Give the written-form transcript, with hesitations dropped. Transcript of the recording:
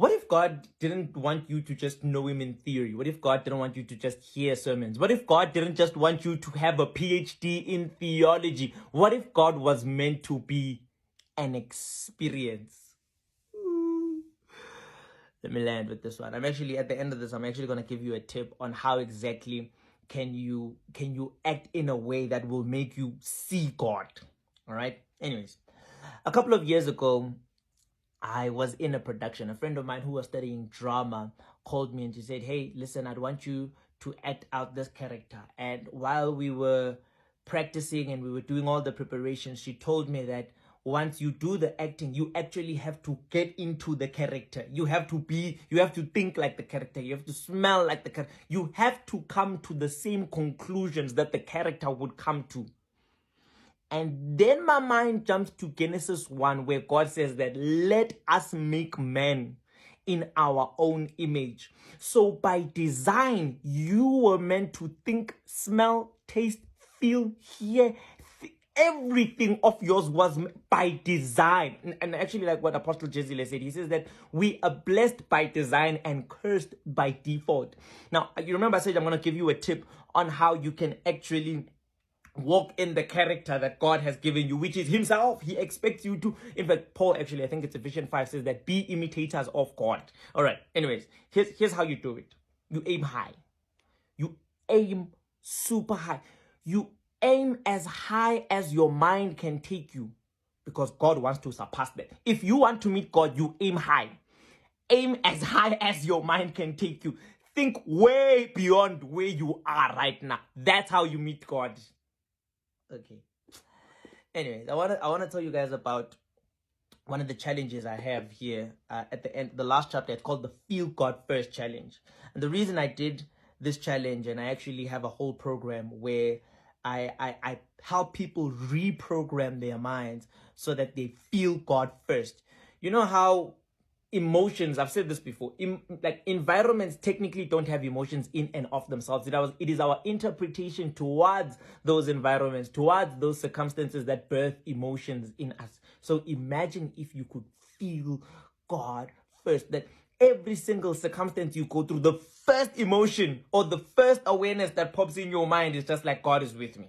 What if God didn't want you to just know him in theory? What if God didn't want you to just hear sermons? What if God didn't just want you to have a PhD in theology? What if God was meant to be an experience? Let me land with this one. I'm actually, at the end of this, I'm actually going to give you a tip on how exactly can you act in a way that will make you see God. All right. Anyways, a couple of years ago, I was in a production. A friend of mine who was studying drama called me and she said, "Hey, listen, I'd want you to act out this character." And while we were practicing and we were doing all the preparations, she told me that once you do the acting, you actually have to get into the character. You have to think like the character. You have to smell like the character. You have to come to the same conclusions that the character would come to. And then my mind jumps to Genesis 1, where God says that let us make man in our own image. So by design, you were meant to think, smell, taste, feel, hear. Everything of yours was by design. And actually, like what Apostle Jezile said, he says that we are blessed by design and cursed by default. Now, you remember I said I'm going to give you a tip on how you can actually walk in the character that God has given you, which is himself. He expects you to. In fact, Paul, actually, I think it's Ephesians 5, says that be imitators of God. All right. Anyways, here's how you do it. You aim high. You aim super high. You aim as high as your mind can take you, because God wants to surpass that. If you want to meet God, you aim high. Aim as high as your mind can take you. Think way beyond where you are right now. That's how you meet God. Okay. Anyways, I want to tell you guys about one of the challenges I have here at the end, the last chapter. It's called the Feel God First Challenge. And the reason I did this challenge, and I actually have a whole program where I help people reprogram their minds so that they feel God first. You know how emotions, I've said this before, like environments technically don't have emotions in and of themselves. It is our interpretation towards those environments, towards those circumstances, that birth emotions in us. So imagine if you could feel God first, that every single circumstance you go through, the first emotion or the first awareness that pops in your mind is just like, God is with me.